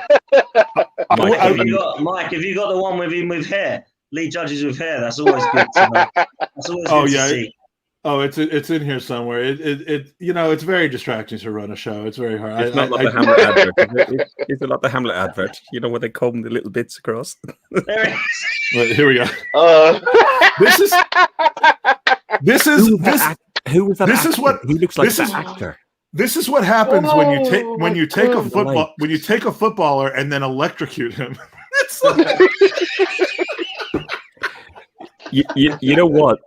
Mike, Have you got the one with him with hair? Lead judges with hair. That's always good to know. That's always good to see. Oh, it's in here somewhere. It's very distracting to run a show. It's very hard. It's not like the Hamlet advert. It's not the Hamlet advert. You know where they comb the little bits across. There it is. Wait, here we go. This is who was that? This actor? is what he looks like. The actor. This is what happens when you take a footballer and then electrocute him. It's like... you know what?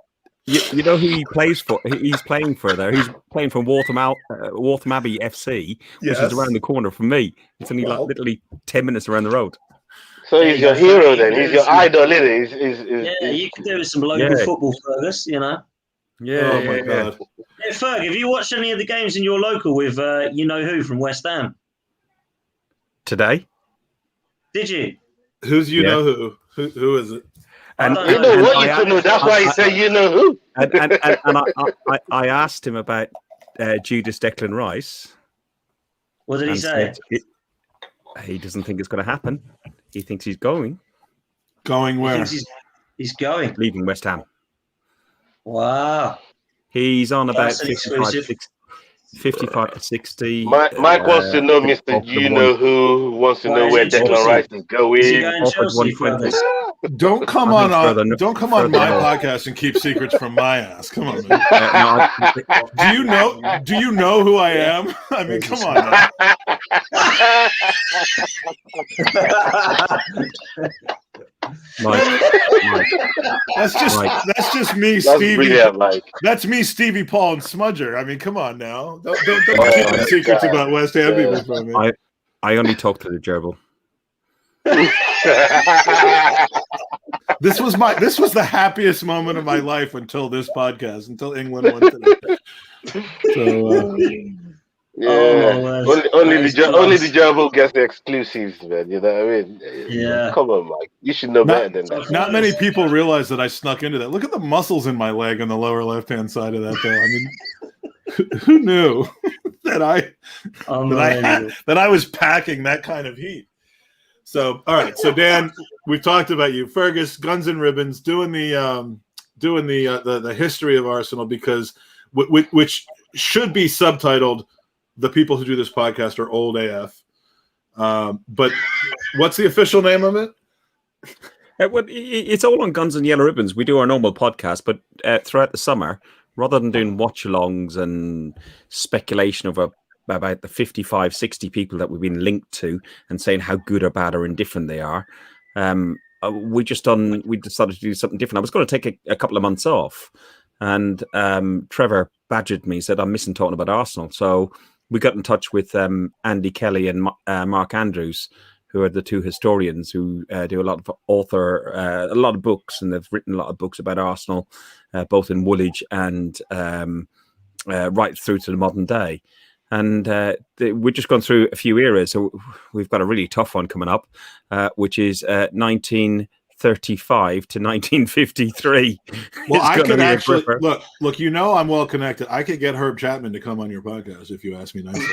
You know who he plays for? He's playing for there. He's playing for Waltham Abbey FC, which is around the corner from me. It's only like literally 10 minutes around the road. So he's your hero then. He's your idol, isn't he? You could do some local football, Fergus. You know. Yeah. Oh my God. Hey, Ferg, have you watched any of the games in your local with you know who from West Ham today? Did you? Who's you know who? Who is it? And you know what you could know. That's why he said you know who. And I asked him about Judas Declan Rice. What did he say? He doesn't think it's going to happen. He thinks he's going. Going where? He's going. Leaving West Ham. Wow. He's on about 55 to 60. Mike wants to know, Mr. You know who wants to know where Declan Rice is going. Don't come on my podcast and keep secrets from my ass. Come on, man. Do you know who I am? I mean, come on now. Mike. That's just me, Stevie. That's me, Stevie, Paul, and Smudger. I mean, come on now. Don't keep secrets about West Ham people from me. I only talk to the gerbil. This was the happiest moment of my life until this podcast, until England won today. So only the gerbil gets the exclusives, man. You know what I mean? Yeah. Come on, Mike. You should know better than that. Not many people realize that I snuck into that. Look at the muscles in my leg on the lower left-hand side of that, though. I mean, who knew that I was packing that kind of heat? So, all right. So, Dan, we've talked about you, Fergus, Guns and Ribbons, doing the history of Arsenal, because which should be subtitled "The people who do this podcast are old AF." But what's the official name of it? It's all on Guns and Yellow Ribbons. We do our normal podcast, but throughout the summer, rather than doing watch-alongs and speculation about the 55, 60 people that we've been linked to and saying how good or bad or indifferent they are, we decided to do something different. I was going to take a couple of months off, and Trevor badgered me, said I'm missing talking about Arsenal. So we got in touch with Andy Kelly and Mark Andrews, who are the two historians who do a lot of books, and they've written a lot of books about Arsenal, both in Woolwich and right through to the modern day. And we've just gone through a few eras. So we've got a really tough one coming up, which is 1935 to 1953. Well, I could actually look. You know, I'm well connected. I could get Herb Chapman to come on your podcast if you ask me nicely.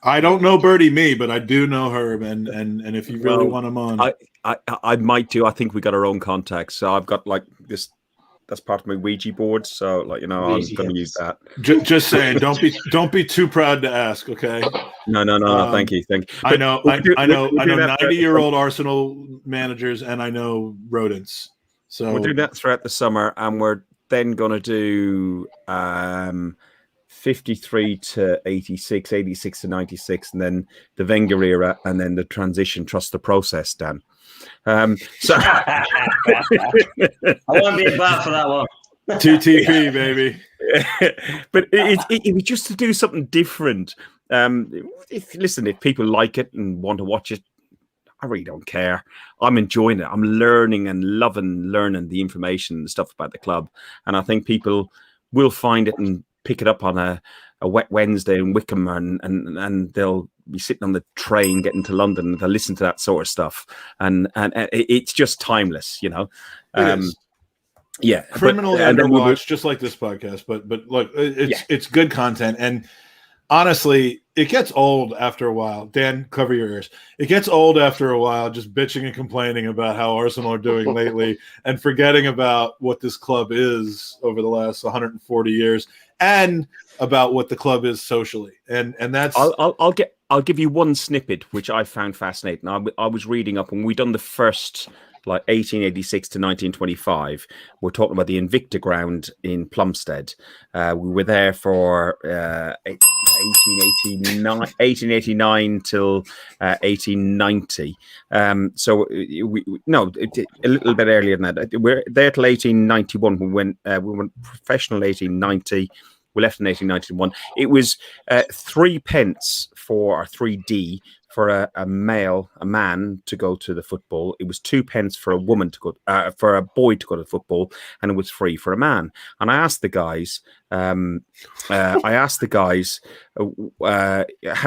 I don't know Birdie Me, but I do know Herb, and if you really want him on, I might do. I think we got our own contacts. So I've got like this. That's part of my Ouija board, so I'm going to use that. Just saying, don't be too proud to ask. Okay. No. Thank you. I know 90-year-old Arsenal managers, and I know rodents. So we'll do that throughout the summer, and we're then going to do 53 to 86, 86 to 96, and then the Wenger era, and then the transition. Trust the process, Dan. So I won't be bad for that one. TTP, baby. But it was just to do something different. If people like it and want to watch it, I really don't care. I'm enjoying it. I'm learning and learning the information and stuff about the club, and I think people will find it and pick it up on a a wet Wednesday in Wickham, and they'll be sitting on the train getting to London, and they'll listen to that sort of stuff, and it's just timeless, you know. It is. Yeah, criminally underwatched, just like this podcast. But look, it's good content, and honestly, it gets old after a while. Dan, cover your ears. It gets old after a while, just bitching and complaining about how Arsenal are doing lately, and forgetting about what this club is over the last 140 years, and about what the club is socially. And that's. I'll give you one snippet which I found fascinating. I was reading up, and we'd done the first, like 1886 to 1925. We're talking about the Invicta ground in Plumstead. We were there for 1889 till 1890. So a little bit earlier than that. We're there till 1891. We went professional 1890. We left in 1891. It was 3 pence for, or 3D for a man to go to the football. It was 2 pence for a woman to go, for a boy to go to football, and it was free for a man. And I asked the guys, how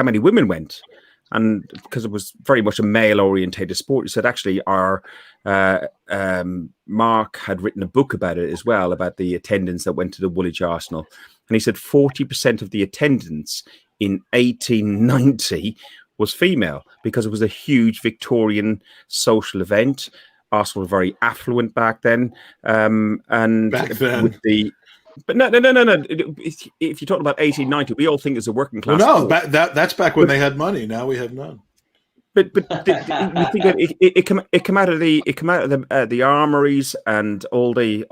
many women went, and because it was very much a male-orientated sport, he said actually our Mark had written a book about it as well, about the attendance that went to the Woolwich Arsenal, and he said 40% of the attendance in 1890 was female, because it was a huge Victorian social event. Arsenal were very affluent back then, and back then. With the. But no. If you talk about 1890, we all think it's a working class. Well, no, that's back when they had money. Now we have none. But you think it come out of the armories, and all the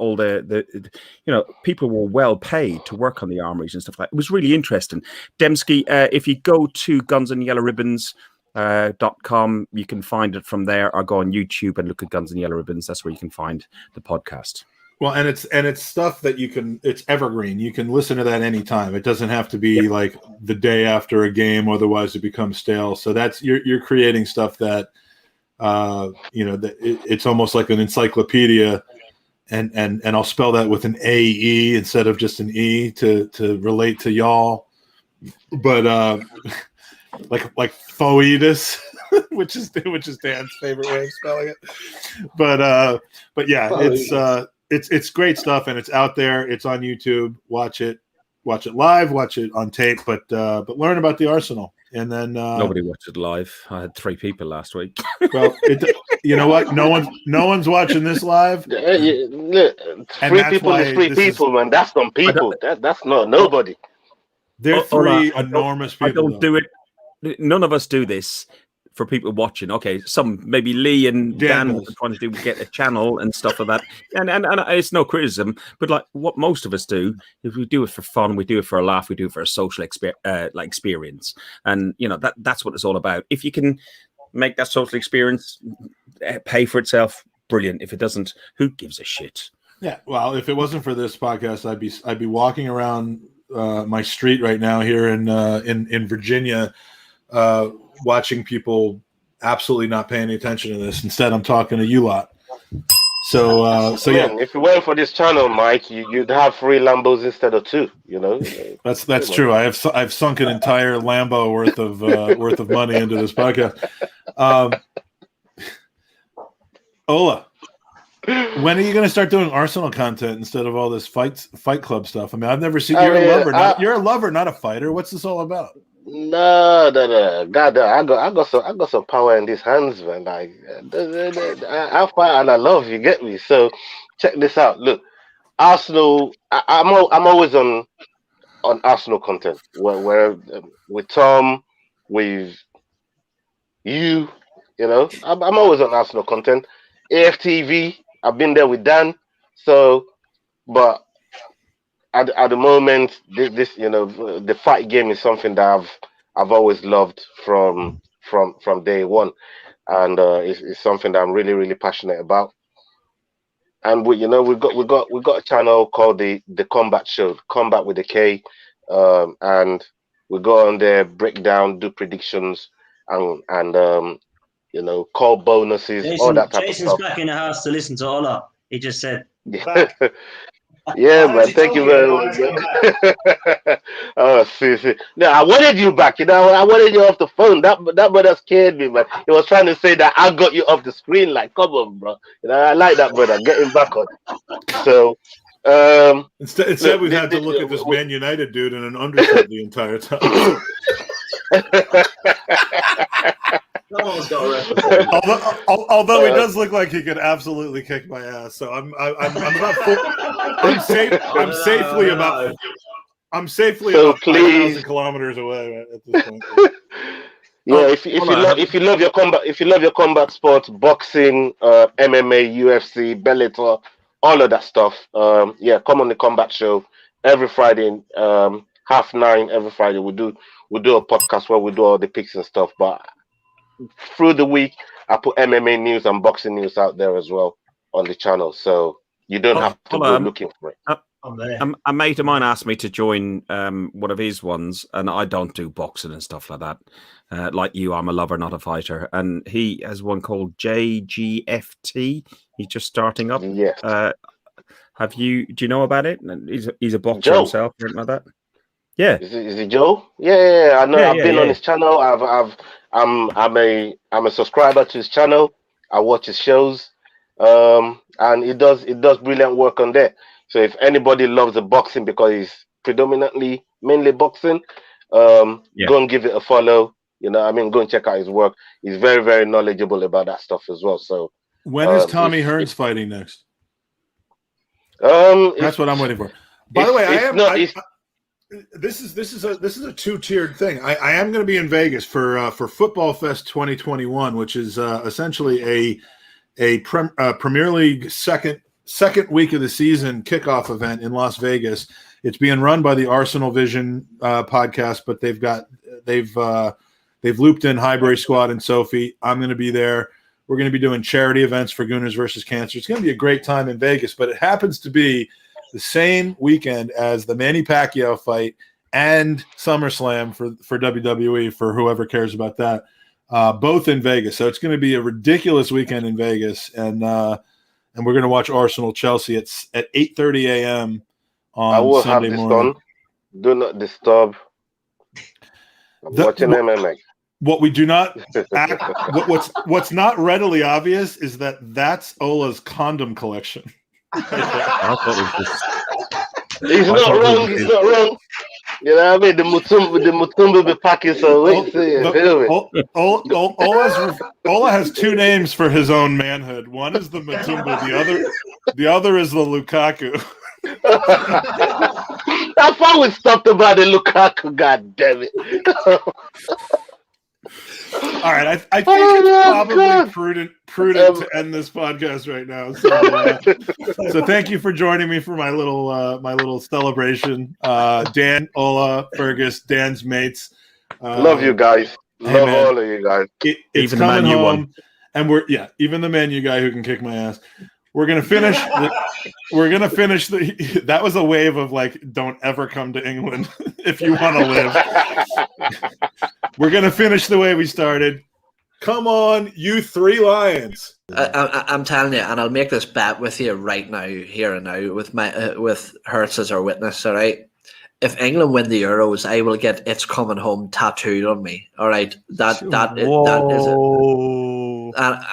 people were well paid to work on the armories and stuff like that. It was really interesting. Dembski, if you go to gunsandyellowribbons.com, you can find it from there, or go on YouTube and look at Guns and Yellow Ribbons. That's where you can find the podcast. Well, and it's stuff that it's evergreen. You can listen to that anytime. It doesn't have to be like the day after a game, otherwise it becomes stale. So that's you're creating stuff that it's almost like an encyclopedia, and I'll spell that with an AE instead of just an E to relate to y'all. But like Foetus, which is Dan's favorite way of spelling it. But yeah, it's great stuff, and it's out there. It's on YouTube. Watch it live, watch it on tape, but learn about the Arsenal. And then nobody watched it live. I had 3 people last week. Well, you know what? No one's watching this live. Look, 3 people is 3 people, man. That's some people. That's not nobody. They're 3 enormous people. I don't do it. None of us do this for people watching. Okay, some, maybe Lee and Dan are trying to get a channel and stuff like that, and it's no criticism, but like what most of us do is we do it for fun, we do it for a laugh, we do it for a social experience, and that's what it's all about. If you can make that social experience pay for itself, brilliant. If it doesn't, who gives a shit? Yeah, well, if it wasn't for this podcast, I'd be walking around my street right now here in Virginia, watching people absolutely not paying any attention to this. Instead, I'm talking to you lot. So yeah. If you weren't for this channel, Mike, you'd have 3 Lambos instead of 2. That's true. I've sunk an entire Lambo worth of money into this podcast. Ola, when are you going to start doing Arsenal content instead of all this Fight Club stuff? I mean, I've never seen. You're a lover, not a fighter. What's this all about? No. God, I got some power in these hands, man. Like, I fight and I love. You get me? So, check this out. Look, Arsenal. I'm always on Arsenal content. Where with Tom, with you, I'm always on Arsenal content. AFTV. I've been there with Dan. So, but at the moment, this the fight game is something that I've always loved from day one, and it's something that I'm really, really passionate about. And we've got a channel called the Combat Show, Combat with a K, and we go on there, break down, do predictions, and call bonuses, all that type of stuff. Jason's back in the house to listen to Ola. He just said. Yeah, man. Thank you very much. Man. Oh, see. No, I wanted you back. You know, I wanted you off the phone. That brother scared me, man. He was trying to say that I got you off the screen. Like, come on, bro. You know, I like that brother. Get him back on. So, instead look, we've had to look at this Man United dude in an undershirt the entire time. Someone's got to represent. Although he does look like he could absolutely kick my ass, so I'm safely So about please. 5,000 kilometers away at this point. Yeah, if you love your combat sports, boxing, MMA, UFC, Bellator, all of that stuff, yeah, come on the Combat Show every Friday, 9:30 every Friday. We do a podcast where we do all the picks and stuff. But through the week, I put MMA news and boxing news out there as well on the channel, so you don't have to go looking for it. A mate of mine asked me to join one of his ones, and I don't do boxing and stuff like that. Like you, I'm a lover, not a fighter. And he has one called JGFT. He's just starting up. Yes. Do you know about it? He's a boxer Joe. himself, something like that. Yeah. Is it Joe? Yeah. I know. I've been on his channel. I'm a subscriber to his channel. I watch his shows. And it does brilliant work on there. So if anybody loves the boxing because he's mainly boxing, go and give it a follow. You know, go and check out his work. He's very, very knowledgeable about that stuff as well. So when is Tommy Hearns fighting next? That's what I'm waiting for. By the way, this is a two-tiered thing. I am going to be in Vegas for Football Fest 2021, which is essentially a Premier League second week of the season kickoff event in Las Vegas. It's being run by the Arsenal Vision podcast, but they've looped in Highbury Squad and Sophie. I'm going to be there. We're going to be doing charity events for Gooners versus Cancer. It's going to be a great time in Vegas, but it happens to be the same weekend as the Manny Pacquiao fight and SummerSlam for WWE, for whoever cares about that, both in Vegas. So it's going to be a ridiculous weekend in Vegas, and we're going to watch Arsenal Chelsea at 8:30 a.m. on Sunday morning. Do not disturb. I'm watching MMA. What we do not what's not readily obvious is that's Ola's condom collection. He's not wrong. You know what I mean? The Mutumba be packing, so wait till you feel it. Ola has two names for his own manhood. One is the Mutumba, the other is the Lukaku. I thought we stopped about the Lukaku, god damn it. All right, I think it's probably prudent to end this podcast right now. So thank you for joining me for my little celebration. Dan, Ola, Fergus, Dan's mates. Love you guys. Love all of you guys. It's even coming home, and even the menu guy who can kick my ass. We're gonna finish. That was a wave of like, don't ever come to England if you want to live. We're gonna finish the way we started. Come on, you three lions! I'm telling you, and I'll make this bet with you right now, here and now, with Herz as our witness. All right, if England win the Euros, I will get "It's Coming Home" tattooed on me. All right, that is it.